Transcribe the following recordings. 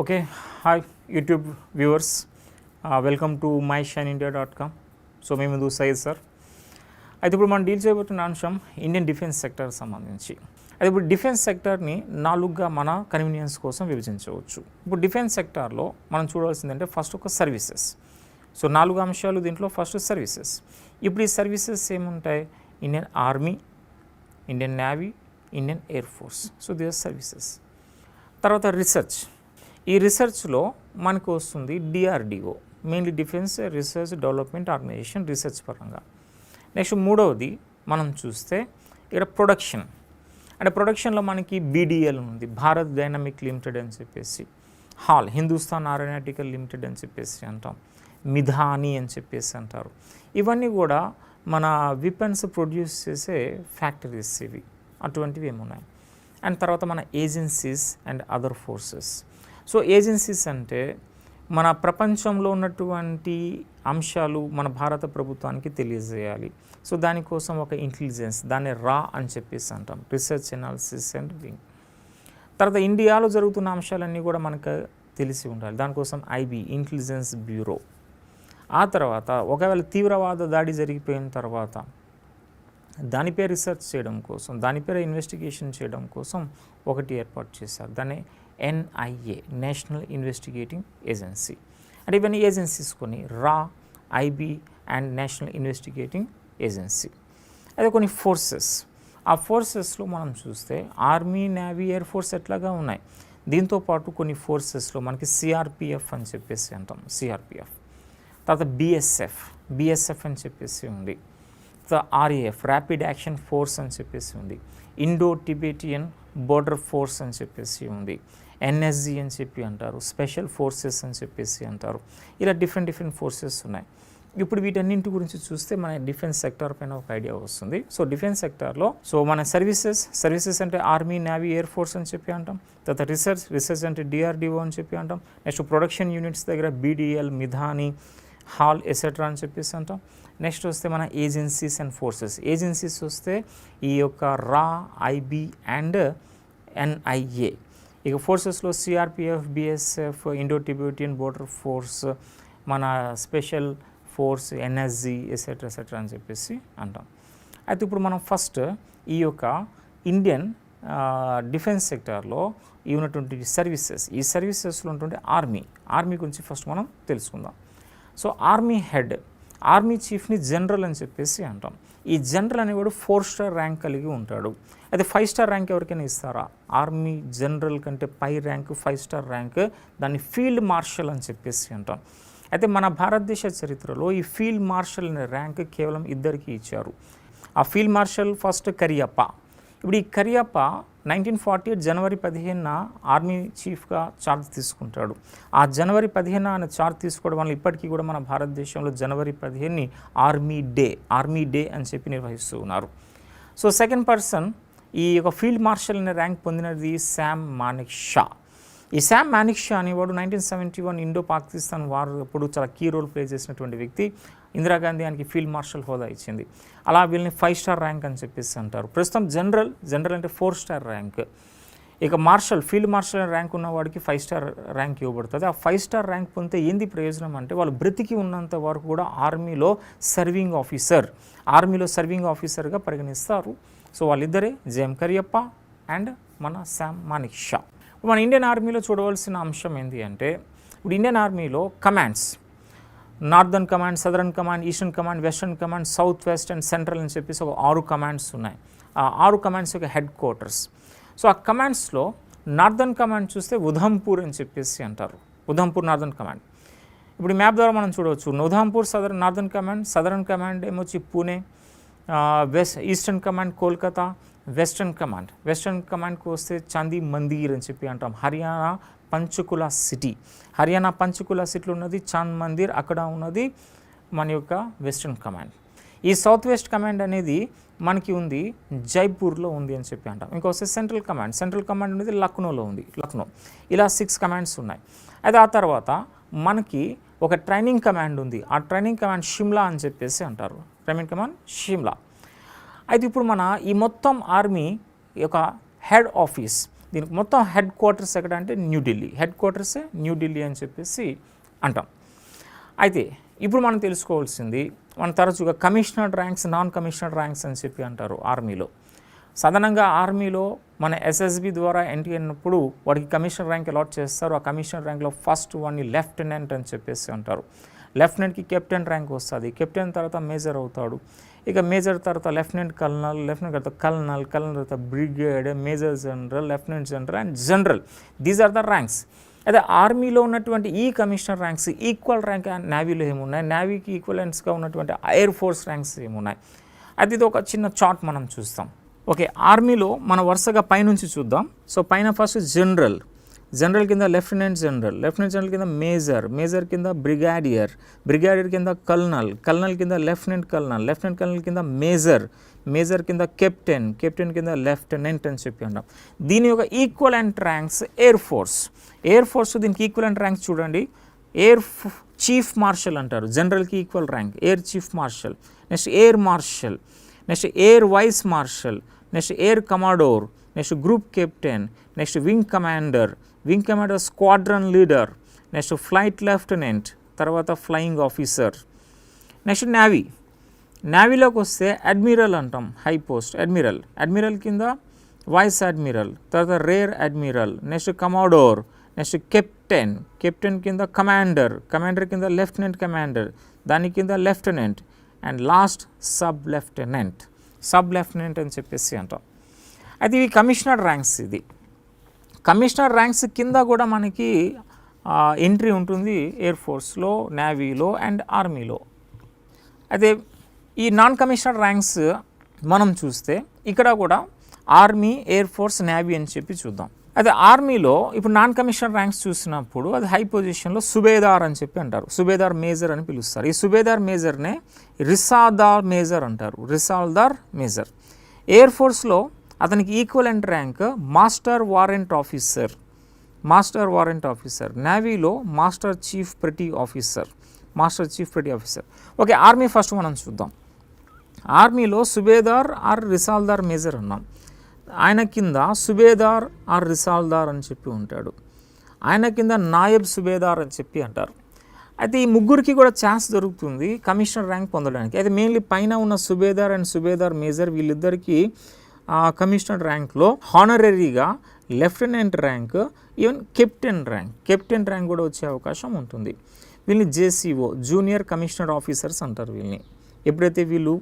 Okay, hi YouTube viewers, welcome to myshineindia.com. So మేము ముందు size sir అయితే ఇప్పుడు మనం డీల్ చేయబోతున్న అంశం ఇండియన్ డిఫెన్స్ సెక్టర్ సంబంధించి. అయితే ఇప్పుడు డిఫెన్స్ సెక్టర్ని నాలుగుగా మన కన్వీనియన్స్ కోసం విభజించవచ్చు. ఇప్పుడు డిఫెన్స్ సెక్టార్లో మనం చూడాల్సిందంటే ఫస్ట్ ఒక సర్వీసెస్. సో 4 అంశాలు దీంట్లో. First services. ఇప్పుడు ఈ సర్వీసెస్ ఏముంటాయి? Indian army, Indian navy, Indian air force. So these services. తర్వాత రీసెర్చ్. ఈ రీసెర్చ్లో మనకు వస్తుంది DRDO, mainly defence research development organisation, research పరంగా. నెక్స్ట్ మూడవది మనం చూస్తే ఇక్కడ ప్రొడక్షన్. అంటే ప్రొడక్షన్లో మనకి బీడీఎల్ ఉంది, భారత్ డైనమిక్ లిమిటెడ్ అని చెప్పేసి, హాల్ హిందుస్థాన్ ఏరోనాటికల్ లిమిటెడ్ అని చెప్పేసి అంటాం, మిధాని అని చెప్పేసి అంటారు. ఇవన్నీ కూడా మన వెపన్స్ ప్రొడ్యూస్ చేసే ఫ్యాక్టరీస్ ఇవి, అటువంటివి ఏమున్నాయి. అండ్ తర్వాత మన agencies and other forces. So agencies అంటే మన ప్రపంచంలో ఉన్నటువంటి అంశాలు మన భారత ప్రభుత్వానికి తెలియజేయాలి. సో దానికోసం ఒక ఇంటెలిజెన్స్, దాన్ని రా అని చెప్పేసి అంటాం, రీసెర్చ్ అనాలిసిస్ అండ్ వింగ్. తర్వాత ఇండియాలో జరుగుతున్న అంశాలన్నీ కూడా మనకు తెలిసి ఉండాలి, దానికోసం ఐబీ, ఇంటెలిజెన్స్ బ్యూరో. ఆ తర్వాత ఒకవేళ తీవ్రవాద దాడి జరిగిపోయిన తర్వాత దానిపై రీసెర్చ్ చేయడం కోసం, దానిపై ఇన్వెస్టిగేషన్ చేయడం కోసం ఒకటి ఏర్పాటు చేశారు, దాన్ని ఎన్ఐఏ, నేషనల్ ఇన్వెస్టిగేటింగ్ ఏజెన్సీ. అంటే ఇవన్నీ ఏజెన్సీస్ కొన్ని, రా, IB and national investigating agency. అదే కొన్ని ఫోర్సెస్. ఆ ఫోర్సెస్లో మనం చూస్తే ఆర్మీ, నేవీ, ఎయిర్ ఫోర్స్ ఎట్లాగా ఉన్నాయి. దీంతోపాటు కొన్ని ఫోర్సెస్లో మనకి సిఆర్పిఎఫ్ అని చెప్పేసి అంటాం, సిఆర్పిఎఫ్. తర్వాత బిఎస్ఎఫ్ అని చెప్పేసి ఉంది. తర్వాత ఆర్ఏఎఫ్, ర్యాపిడ్ యాక్షన్ ఫోర్స్ అని చెప్పేసి ఉంది. ఇండో టిబెటియన్ బోర్డర్ ఫోర్స్ అని చెప్పేసి ఉంది. ఎన్ఎస్జి అని చెప్పి అంటారు, స్పెషల్ ఫోర్సెస్ అని చెప్పేసి అంటారు. ఇలా డిఫరెంట్ ఫోర్సెస్ ఉన్నాయి. ఇప్పుడు వీటన్నింటి గురించి చూస్తే మన డిఫెన్స్ సెక్టార్ పైన ఒక ఐడియా వస్తుంది. సో డిఫెన్స్ సెక్టార్లో మన సర్వీసెస్ అంటే ఆర్మీ, నేవీ, ఎయిర్ ఫోర్స్ అని చెప్పి అంటాం. తర్వాత రీసెర్చ్ అంటే డిఆర్డిఓ అని చెప్పి అంటాం. నెక్స్ట్ ప్రొడక్షన్ యూనిట్స్ దగ్గర బీడీఎల్, మిధాని, హాల్ ఎసెట్రా అని చెప్పేసి అంటాం. నెక్స్ట్ వస్తే మన ఏజెన్సీస్ అండ్ ఫోర్సెస్. ఏజెన్సీస్ వస్తే ఈ యొక్క రా, ఐబీ అండ్ ఎన్ఐఏ. ఇక ఫోర్సెస్లో CRPF, BSF, Indo Tibetan border force, మన స్పెషల్ ఫోర్స్, ఎన్ఎస్జి ఎసెట్రా అని చెప్పేసి అంటాం. అయితే ఇప్పుడు మనం ఫస్ట్ ఈ యొక్క ఇండియన్ డిఫెన్స్ సెక్టార్లో ఉన్నటువంటి సర్వీసెస్, ఈ సర్వీసెస్లో ఉన్నటువంటి ఆర్మీ గురించి ఫస్ట్ మనం తెలుసుకుందాం. సో ఆర్మీ హెడ్, ఆర్మీ చీఫ్ని జనరల్ అని చెప్పేసి అంటాం. ఈ జనరల్ అనేవాడు 4 స్టార్ ర్యాంక్ కలిగి ఉంటాడు. అయితే 5 స్టార్ ర్యాంక్ ఎవరికైనా ఇస్తారా? ఆర్మీ జనరల్ కంటే పై ర్యాంక్ 5 స్టార్ ర్యాంక్, దాన్ని ఫీల్డ్ మార్షల్ అని చెప్పేసి అంటాం. అయితే మన భారతదేశ చరిత్రలో ఈ ఫీల్డ్ మార్షల్ అనే ర్యాంక్ కేవలం 2కి ఇచ్చారు. ఆ ఫీల్డ్ మార్షల్ ఫస్ట్ కరియప్ప. ఇప్పుడు ఈ కరియప్ప 1948 జనవరి 15న ఆర్మీ చీఫ్గా ఛార్జ్ తీసుకుంటాడు. ఆ జనవరి 15న ఆయన ఛార్జ్ తీసుకోవడం వల్ల ఇప్పటికీ కూడా మన భారతదేశంలో జనవరి 15ని ఆర్మీ డే అని చెప్పి నిర్వహిస్తూ ఉన్నారు. సో సెకండ్ పర్సన్ ఈ యొక్క ఫీల్డ్ మార్షల్ అనే ర్యాంక్ పొందినది శామ్ మానిక్ షా. ఈ శామ్ మానిక్ షా అనేవాడు 1971 ఇండో పాకిస్తాన్ వార్ అప్పుడు చాలా కీ రోల్ ప్లే చేసినటువంటి వ్యక్తి. ఇందిరాగాంధీ ఆయనకి ఫీల్డ్ మార్షల్ హోదా ఇచ్చింది. అలా వీళ్ళని 5 స్టార్ ర్యాంక్ అని చెప్పేసి అంటారు. ప్రస్తుతం జనరల్ అంటే 4 స్టార్ ర్యాంక్. ఇక ఫీల్డ్ మార్షల్ ర్యాంక్ ఉన్నవాడికి 5 స్టార్ ర్యాంక్ ఇవ్వబడుతుంది. ఆ 5 స్టార్ ర్యాంక్ పొందితే ఏంది ప్రయోజనం అంటే వాళ్ళు బ్రతికి ఉన్నంత వరకు కూడా ఆర్మీలో సర్వింగ్ ఆఫీసర్గా పరిగణిస్తారు. సో వాళ్ళిద్దరే, జేఎం కరియప్ప అండ్ మన శామ్ మానిక్ షా. మన ఇండియన్ ఆర్మీలో చూడవలసిన అంశం ఏంటి అంటే, ఇప్పుడు ఇండియన్ ఆర్మీలో commands, northern command, southern command, eastern command, western command, south west and central అని చెప్పేసి ఒక 6 కమాండ్స్ ఉన్నాయి. ఆ 6 కమాండ్స్ యొక్క హెడ్ క్వార్టర్స్. సో ఆ కమాండ్స్లో నార్దర్న్ కమాండ్ చూస్తే ఉధంపూర్ అని చెప్పేసి అంటారు, ఉధంపూర్ నార్దర్న్ కమాండ్. ఇప్పుడు మ్యాప్ ద్వారా మనం చూడవచ్చు, Udhampur northern command, southern command ఏమొచ్చి Pune, eastern command Kolkata, western కమాండ్కి వస్తే చాందీ మందిర్ అని చెప్పి అంటాం. హర్యానా పంచకుల సిటీలో ఉన్నది చాంద్ మందిర్, అక్కడ ఉన్నది మన యొక్క వెస్టర్న్ కమాండ్. ఈ సౌత్ వెస్ట్ కమాండ్ అనేది మనకి ఉంది జైపూర్లో ఉంది అని చెప్పి అంటాం. ఇంకొస్తే సెంట్రల్ కమాండ్ అనేది లక్నోలో ఉంది, ఇలా 6 కమాండ్స్ ఉన్నాయి. అయితే ఆ తర్వాత మనకి ఒక ట్రైనింగ్ కమాండ్ ఉంది. ఆ ట్రైనింగ్ కమాండ్ షిమ్లా అని చెప్పేసి అంటారు, అయితే ఇప్పుడు మన ఈ మొత్తం ఆర్మీ యొక్క హెడ్ ఆఫీస్ దీనికి మొత్తం హెడ్ క్వార్టర్స్ ఎక్కడ అంటే న్యూఢిల్లీ, హెడ్ క్వార్టర్సే న్యూఢిల్లీ అని చెప్పేసి అంటాం. అయితే ఇప్పుడు మనం తెలుసుకోవాల్సింది, మనం తరచుగా commissioned ranks, non commissioned ranks అని చెప్పి అంటారు ఆర్మీలో. సాధారణంగా ఆర్మీలో మన ఎస్ఎస్బి ద్వారా ఎంట్రీ అయినప్పుడు వాడికి కమిషనర్ ర్యాంక్ అలాట్ చేస్తారు. ఆ కమిషనర్ ర్యాంక్లో ఫస్ట్ వాడిని లెఫ్టినెంట్ అని చెప్పేసి అంటారు. లెఫ్టినెంట్కి కెప్టెన్ ర్యాంక్ వస్తుంది, కెప్టెన్ తర్వాత మేజర్ అవుతాడు, ఇక మేజర్ తర్వాత లెఫ్టినెంట్ కల్నల్, లెఫ్టినెంట్ తర్వాత కల్నల్, కల్నల్ తర్వాత brigade, major general, lieutenant general and general. These are the ranks. అయితే ఆర్మీలో ఉన్నటువంటి ఈ కమిషనర్ ర్యాంక్స్ ఈక్వల్ ర్యాంక్ నేవీలో ఏమున్నాయి, నేవీకి ఈక్వలెంట్స్గా ఉన్నటువంటి ఎయిర్ ఫోర్స్ ర్యాంక్స్ ఏమున్నాయి. అది ఇది ఒక చిన్న చార్ట్ మనం చూస్తాం. ఓకే, ఆర్మీలో మనం వరుసగా పైనుంచి చూద్దాం. సో పైన ఫస్ట్ జనరల్, జనరల్ కింద లెఫ్టినెంట్ జనరల్, లెఫ్టినెంట్ జనరల్ కింద మేజర్, మేజర్ కింద బ్రిగాడియర్, బ్రిగాడియర్ కింద కల్నల్, కల్నల్ కింద లెఫ్టినెంట్ కల్నల్, లెఫ్టినెంట్ కల్నల్ కింద మేజర్, మేజర్ కింద కెప్టెన్, కెప్టెన్ కింద లెఫ్టినెంట్ అని చెప్పి అన్నాం. దీని యొక్క equivalent ranks air force. Air force దీనికి ఈక్వలెంట్ ర్యాంక్స్ చూడండి, ఎయిర్ చీఫ్ మార్షల్ అంటారు, జనరల్కి equal rank air chief marshal, next air marshal, next air vice marshal, next air commodore, next group captain, next wing commander, wing commander squadron leader, next flight lieutenant, తర్వాత flying officer. Next navy, నేవీలోకి వస్తే admiral అంటాం, high post admiral, admiral కింద vice admiral, తర్వాత rear admiral, next commodore, next captain, captain కింద commander, commander కింద lieutenant commander, దాని కింద lieutenant and last sub lieutenant, sub lieutenant అని చెప్పేసి అంటాం. అయితే ఇవి కమిషనర్ ర్యాంక్స్. ఇది కమిషనర్ ర్యాంక్స్ కింద కూడా మనకి ఎంట్రీ ఉంటుంది ఎయిర్ ఫోర్స్లో, నేవీలో అండ్ ఆర్మీలో. అయితే ఈ నాన్ కమిషనర్ ర్యాంక్స్ మనం చూస్తే ఇక్కడ కూడా ఆర్మీ, ఎయిర్ ఫోర్స్, నేవీ అని చెప్పి చూద్దాం. అయితే ఆర్మీలో ఇప్పుడు నాన్ కమిషనర్ ర్యాంక్స్ చూసినప్పుడు అది హై పొజిషన్లో సుబేదార్ అని చెప్పి అంటారు, సుబేదార్ మేజర్ అని పిలుస్తారు. ఈ సుబేదార్ మేజర్నే రిసాల్దార్ మేజర్ అంటారు, రిసాల్దార్ మేజర్. ఎయిర్ ఫోర్స్లో అతనికి equivalent rank master warrant officer, master warrant officer. నేవీలో master chief petty officer, master chief petty officer. Okay, army first మనం చూద్దాం. ఆర్మీలో సుబేదార్ ఆర్ రిసాల్దార్ మేజర్ అన్నాం. ఆయన కింద సుబేదార్ ఆర్ రిసాల్దార్ అని చెప్పి ఉంటాడు, ఆయన కింద నాయబ్ సుబేదార్ అని చెప్పి అంటారు. అయితే ఈ ముగ్గురికి కూడా ఛాన్స్ దొరుకుతుంది కమిషనర్ ర్యాంక్ పొందడానికి. అయితే మెయిన్లీ పైన ఉన్న సుబేదార్ అండ్ సుబేదార్ మేజర్ వీళ్ళిద్దరికీ కమిషనర్ ర్యాంక్లో హానరరీగా lieutenant rank, even captain rank, captain rank కూడా వచ్చే అవకాశం ఉంటుంది. వీళ్ళని జేసీఓ, జూనియర్ కమిషనర్ ఆఫీసర్స్ అంటారు వీళ్ళని. ఎప్పుడైతే వీళ్ళు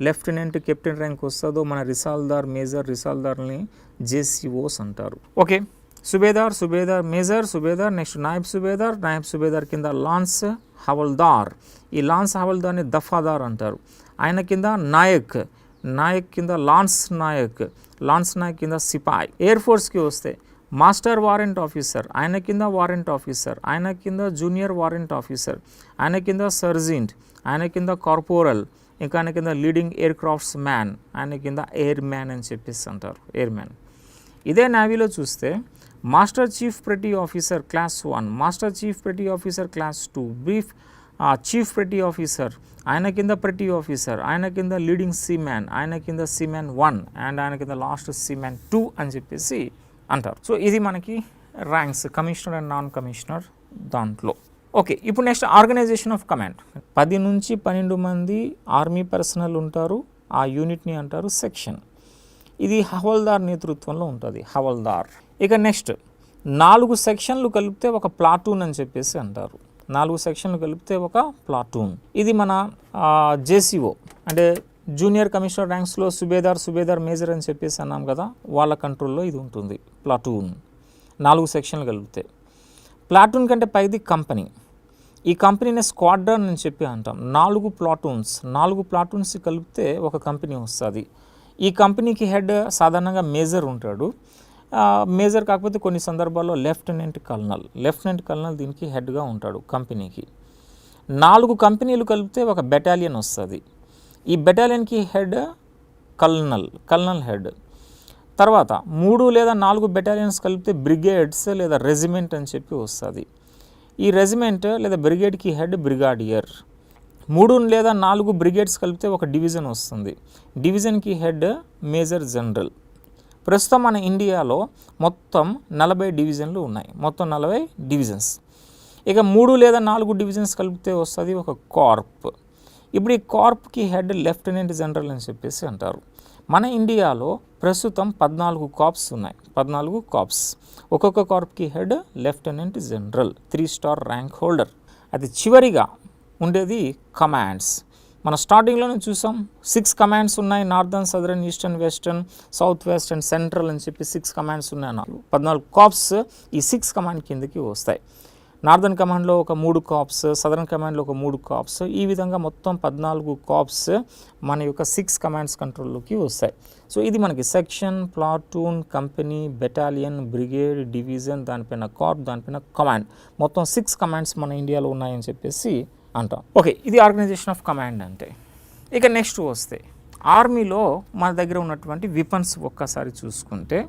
లెఫ్టినెంట్, కెప్టెన్ ర్యాంక్ వస్తుందో మన రిసాల్దార్, మేజర్, రిసాల్దార్ని జేసీఓస్ అంటారు. Okay, subedar, subedar major, subedar, next Nayab subedar, Nayab subedar కింద లాన్స్ హవల్దార్, ఈ లాన్స్ హవల్దార్ని దఫాదార్ అంటారు. ఆయన కింద నాయక్, నాయక్ కింద లాన్స్ నాయక్, లాన్స్ నాయక్ కింద సిపాయ్. ఎయిర్ ఫోర్స్కి వస్తే మాస్టర్ వారెంట్ ఆఫీసర్, ఆయన కింద వారెంట్ ఆఫీసర్, ఆయన కింద జూనియర్ వారెంట్ ఆఫీసర్, ఆయన కింద సర్జెంట్, ఆయన కింద కార్పోరల్, ఇంకా ఆయన కింద లీడింగ్ ఎయిర్ క్రాఫ్ట్స్ మ్యాన్, ఆయన కింద ఎయిర్ మ్యాన్ అని చెప్పేసి అంటారు, ఎయిర్ మ్యాన్. ఇదే నేవీలో చూస్తే master chief petty officer class 1, master chief petty officer class 2, brief chief petty officer, ఆయన కింద పెటీ ఆఫీసర్, ఆయన కింద లీడింగ్ సీమ్యాన్, ఆయన కింద సీమ్యాన్ 1 అండ్ ఆయన కింద లాస్ట్ సీమ్యాన్ 2 అని చెప్పేసి అంటారు. సో ఇది మనకి ranks commissioner and non commissioner దాంట్లో. ఓకే, ఇప్పుడు నెక్స్ట్ ఆర్గనైజేషన్ ఆఫ్ కమాండ్. 10 నుంచి 12 మంది ఆర్మీ పర్సనల్ ఉంటారు, ఆ యూనిట్ని అంటారు సెక్షన్. ఇది హవల్దార్ నేతృత్వంలో ఉంటుంది, హవల్దార్. ఇక నెక్స్ట్ 4 సెక్షన్లు కలిపితే ఒక ప్లాటూన్ అని చెప్పేసి అంటారు, 4 సెక్షన్లు కలిపితే ఒక ప్లాటూన్. ఇది మన జేసీఓ అంటే జూనియర్ కమిషనర్ ర్యాంక్స్లో సుబేదార్, సుబేదార్ మేజర్ అని చెప్పేసి అన్నాం కదా, వాళ్ళ కంట్రోల్లో ఇది ఉంటుంది ప్లాటూన్. 4 సెక్షన్లు కలిపితే. ప్లాటూన్ కంటే పైది కంపెనీ. ఈ కంపెనీని స్క్వాడ్రన్ అని చెప్పి అంటాం. 4 ప్లాటూన్స్, 4 ప్లాటూన్స్ కలిపితే ఒక కంపెనీ వస్తుంది. ఈ కంపెనీకి హెడ్ సాధారణంగా మేజర్ ఉంటాడు, మేజర్ కాకపోతే కొన్ని సందర్భాల్లో లెఫ్టినెంట్ కల్నల్, లెఫ్టినెంట్ కల్నల్ దీనికి హెడ్గా ఉంటాడు కంపెనీకి. 4 కంపెనీలు కలిపితే ఒక బెటాలియన్ వస్తుంది. ఈ బెటాలియన్కి హెడ్ కల్నల్, కల్నల్ హెడ్. తర్వాత 3 లేదా 4 బెటాలియన్స్ కలిపితే బ్రిగేడ్స్ లేదా రెజిమెంట్ అని చెప్పి వస్తుంది. ఈ రెజిమెంట్ లేదా బ్రిగేడ్కి హెడ్ బ్రిగాడియర్. 3 లేదా 4 బ్రిగేడ్స్ కలిపితే ఒక డివిజన్ వస్తుంది. డివిజన్కి హెడ్ మేజర్ జనరల్. ప్రస్తుతం మన ఇండియాలో మొత్తం 40 డివిజన్లు ఉన్నాయి, మొత్తం 40 డివిజన్స్. ఇక 3 లేదా 4 డివిజన్స్ కలిపితే వస్తుంది ఒక కార్ప్. ఇప్పుడు ఈ కార్ప్కి హెడ్ లెఫ్టినెంట్ జనరల్ అని చెప్పేసి అంటారు. మన ఇండియాలో ప్రస్తుతం 14 కార్ప్స్ ఉన్నాయి, 14 కార్ప్స్. ఒక్కొక్క కార్ప్కి head lieutenant general, 3 star rank holder. అది చివరిగా ఉండేది కమాండ్స్. మన స్టార్టింగ్లోనే చూసాం 6 కమాండ్స్ ఉన్నాయి, northern, southern, eastern, western, south west and central అని చెప్పి 6 కమాండ్స్ ఉన్నాయి. 14 కార్ప్స్ ఈ 6 కమాండ్ కిందకి వస్తాయి. నార్థన్ కమాండ్లో ఒక 3 కార్ప్స్, సదరన్ కమాండ్లో ఒక 3 కార్ప్స్, ఈ విధంగా మొత్తం 14 కార్ప్స్ మన యొక్క 6 కమాండ్స్ కంట్రోల్లోకి వస్తాయి. సో ఇది మనకి section, platoon, company, battalion, brigade, division, దానిపైన కార్ప్, దానిపైన కమాండ్, మొత్తం 6 కమాండ్స్ మన ఇండియాలో ఉన్నాయని చెప్పేసి అంటాం. ఓకే, ఇది ఆర్గనైజేషన్ ఆఫ్ కమాండ్ అంటే. ఇక నెక్స్ట్ వస్తే ఆర్మీలో మన దగ్గర ఉన్నటువంటి వెపన్స్ ఒక్కసారి చూసుకుంటే